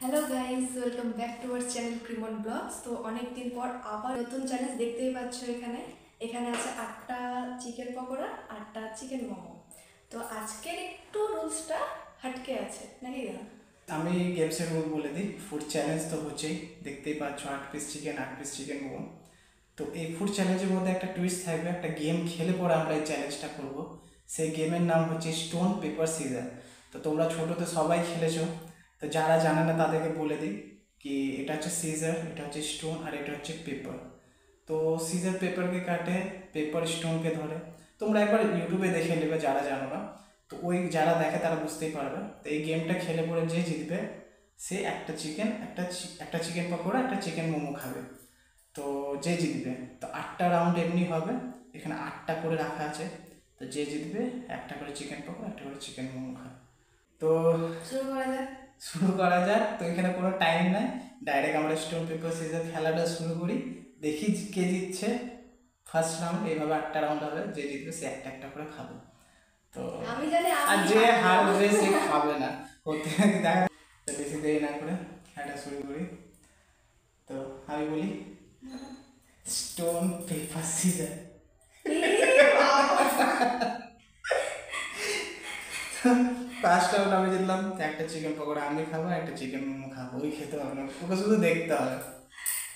Hello guys, welcome back to our channel Krimon blogs. তো অনেক দিন পর আবার নতুন চ্যালেঞ্জ দেখতেই পাচ্ছ। এখানে আছে 8টা চিকেন পকোড়া, 8টা চিকেন মোমো। তো আজকের একটু রুলসটা হাটকে আছে নাকি না? আমি গেমসের রুল বলে দিই। ফুড চ্যালেঞ্জ তো হচ্ছেই, দেখতেই পাচ্ছ 8 piece chicken, 8 piece chicken momo. তো এই ফুড চ্যালেঞ্জের মধ্যে একটা টুইস্ট থাকবে, একটা গেম খেলে পরে আমরা এই চ্যালেঞ্জটা করব। সেই গেমের নাম হচ্ছে স্টোন পেপার সিজার। তো তোমরা ছোটোতে সবাই খেলেছো, তো যারা জানে না তাদেরকে বলে দিই কি এটা হচ্ছে সিজার, এটা হচ্ছে স্টোন, আর এটা হচ্ছে পেপার। তো সিজার পেপারকে কাটে, পেপার স্টোনকে ধরে। তোমরা একবার ইউটিউবে দেখে নেবে যারা জানো না, তো ওই যারা দেখে তারা বুঝতেই পারবে। তো এই গেমটা খেলে পরে যে জিতবে সে একটা চিকেন, একটা চিকেন পকোড়া, একটা চিকেন মোমো খাবে। তো যে জিতবে, তো 8টা রাউন্ড এমনি হবে, এখানে 8টা করে রাখা আছে। তো যে জিতবে একটা করে চিকেন পকোড়া, একটা করে চিকেন মোমো খাবে। তো শুরু করা যাক। তো এখানে কোনো টাইম নাই, ডাইরেক্ট আমরা স্টোন পেপার সিজার খেলাটা শুরু করি। দেখি কে জিতছে। ফার্স্ট রাউন্ড এইভাবে 8টা রাউন্ড হবে, যে জিতবে সে একটা একটা করে খাবে। তো আমি জানি, আর যে হারবে সে খাবে না। হতে দেখা। তো বেশি দেরি না করে খেলাটা শুরু করি। তো আমি বলি stone paper caesar. First round আমি জিতলাম, একটা চিকেন পকোড়া আমি খাবো, একটা চিকেন মোমো খাবো। ওই খেতে হবে না, ওকে শুধু দেখতে হবে।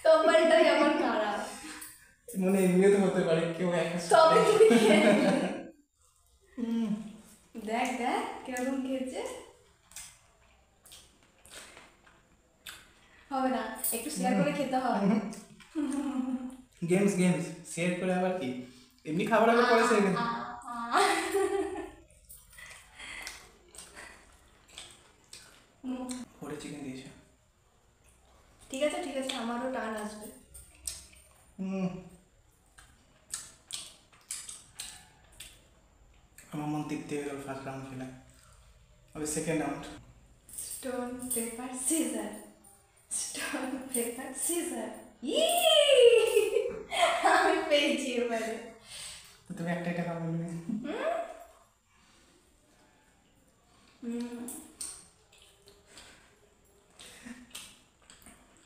তোমারটাই আমার খারাপ। মানে এমনিও তো হতে পারে কেউ একটা তবে তুমি দেখ দেখ কিরকম খেয়েছে। হবে না, একটু শেয়ার করে খেতে হবে। গেমস শেয়ার করে আবার কি, এমনি খাবার আগে পরে শেয়ার করে। পরে চিকেন দিয়েছে। ঠিক আছে ঠিক আছে, আমারও টান আসবে। আমার মন তৃপ্তি হয়ে গেল ফার্স্ট রাউন্ড খেলে। আবার second round. Stone paper scissor, stone paper caesar. আমি পেয়েছি এবারে। তো তুমি একটা একটা খাবে না?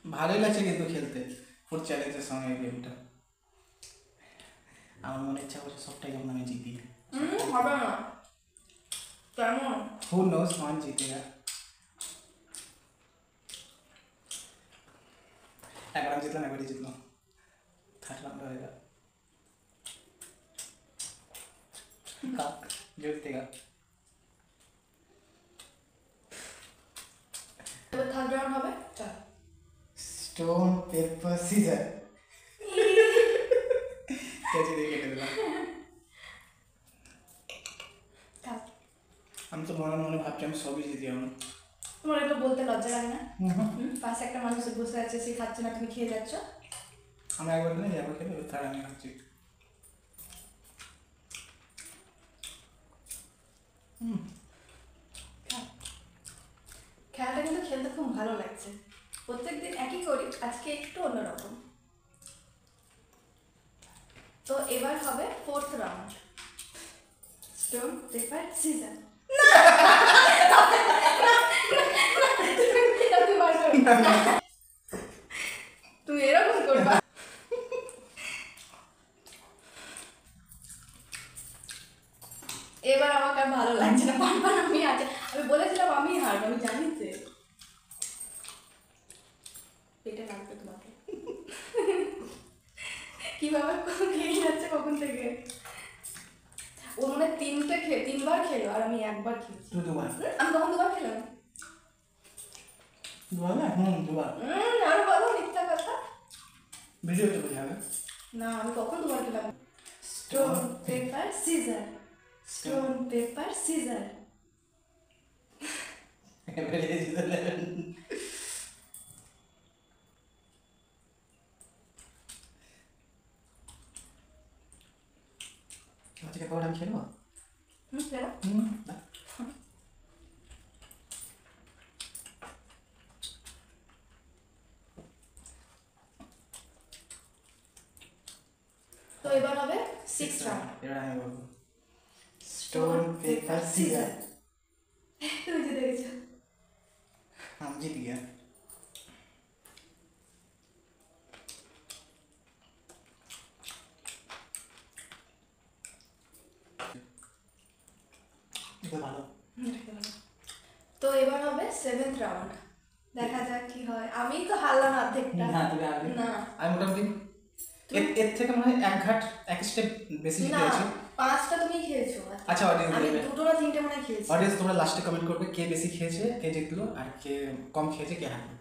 ভালোই লাগছে কিন্তু খেলতে ফুড চ্যালেঞ্জের সঙ্গে এই গেমটা। আমার মনে ইচ্ছা করছে সবটাই যেমন আমি জিতি। হবে না, কেমন? হু নোস মান জিতেগা। একবার আমি জিতলাম, একবারই জিতলাম। থার্ড রাউন্ড হয়ে গেল। কাপ জিতেগা। এবার থার্ড রাউন্ড হবে। চল। Stone paper caesar. কেটে দিয়ে কেটে দিলাম। আমি তো মনে মনে ভাবছি আমি সবই জিতি আমি। তোমার এগুলো বলতে লজ্জা লাগে না? পাশে একটা মানুষ বসে আছে, সে খাচ্ছে না, তুমি খেয়ে যাচ্ছ। আমি একবার খেলে একবার খেলে তার আমি খাচ্ছি। খেলাটা কিন্তু খেলতে খুব ভালো লাগছে। প্রত্যেকদিন একই করি, আজকে একটু অন্যরকম। তো এবার হবে fourth round, stone paper caesar. তুমি এরকম করবা? এবার আমাকে আর ভালো লাগছে না, বারবার আমি আছে। আমি বলেছিলাম আমি হারবো, আমি জানি তো। পেটে লাগবে তোমাকে। কিভাবে খেয়ে যাচ্ছে কখন থেকে। ও মনে তিনবার খেলো, আর আমি একবার খেয়েছি। তুই দুবার? আমি কখন দুবার খেলাম? দুবার না? দুবার। আরো বলো মিথ্যা কথা। ভিডিওতে বোঝাবে না, আমি কখন দুবার খেলাম? Stone paper scissor, stone paper caesar. আজকে পর আমি খেলবো। খেলো। তো এবার হবে সিক্স রাউন্ড। এবার আমি বলবো স্টোন পেপার সিজার। তুমি জিতে গেছো। हम जीत गया। 7th রাউন্ড, দেখা যাক কি হয়। আমি তো হারলাম অর্ধেকটা। না তুমি আগে না আমি মোটামুটি এর থেকে মনে হয় এক ঘাট এক স্টেপ বেশি জিতে না, গেছি। 5টা তুমি খেয়েছো। আচ্ছা অডিয়েন্স আমি দেবে, 2টো না 3টে মনে হয় খেয়েছি। অডিয়েন্স তোমরা লাস্টে কমেন্ট করবে কে বেশি খেয়েছে, কে জিতলো, আর কে কম খেয়েছে, কে হারলো।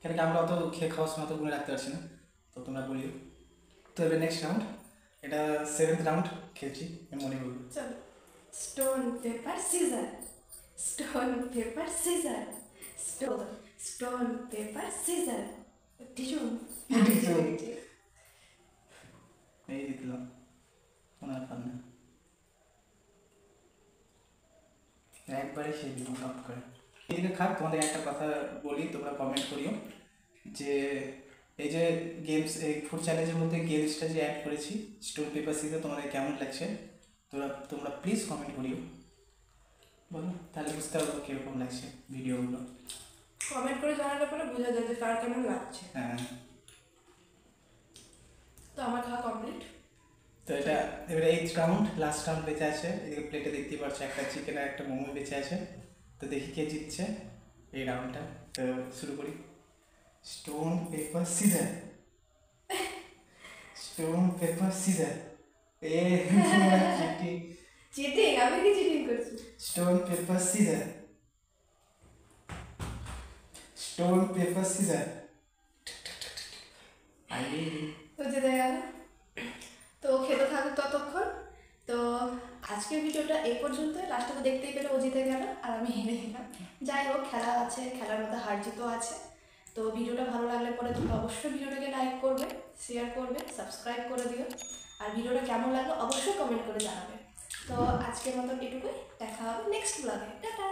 কেন কি আমরা অত খেয়ে খাওয়ার সময় তো গুনে রাখতে পারছি না, তো তোমরা বলিও। তো এবার নেক্সট রাউন্ড, এটা 7th রাউন্ড খেলছি, আমি মনে বলবো। চলো, stone paper scissor, stone paper scissor, stone paper caesar, tissue এই জিতলাম, ওনার পার না, একবারে খেয়ে দিলাম টপ করে। এদিকে খাক, তোমাদের একটা কথা বলি, তোমরা কমেন্ট করিও যে এই যে গেমস, এই ফুড চ্যালেঞ্জের মধ্যে গেমসটা যে অ্যাড করেছি স্টোন পেপার সিজার, তোমাদের কেমন লাগছে তোমরা প্লিজ কমেন্ট করিও, বলো, তাহলে বুঝতে পারবো কীরকম লাগছে ভিডিওগুলো। কমেন্ট করে জানালে পরে বোঝা যায় যে কার কেমন লাগছে। হ্যাঁ, তো আমার খাওয়া কমপ্লিট। তো এটা এবারে 8th রাউন্ড, লাস্ট রাউন্ড বেঁচে আছে। এদিকে প্লেটে দেখতেই পাচ্ছ একটা চিকেন আর একটা মোমো বেঁচে আছে। তো দেখি কে জিতছে এই রাউন্ডটা। তো শুরু করি। Stone paper scissor, stone paper scissor, এ চিটিং, চিটিং? আমি কি চিটিং করছি? Stone paper scissor, stone paper scissor, আরে তো যেতে গেল। তো খেতে থাকুক ততক্ষণ। তো আজকের ভিডিওটা এই পর্যন্ত। লাস্টে তো দেখতেই পেলে ও জিতে গেল আর আমি হেরে গেলাম। যাই হোক, খেলা আছে, খেলার মধ্যে হার জিতও আছে। তো ভিডিওটা ভালো লাগলে পরে তোমরা অবশ্যই ভিডিওটাকে লাইক করবে, শেয়ার করবে, সাবস্ক্রাইব করে দিও। আর ভিডিওটা কেমন লাগলো অবশ্যই কমেন্ট করে জানাবে। তো আজকের মতো এটুকুই, দেখা হবে নেক্সট ব্লগে। টাটা।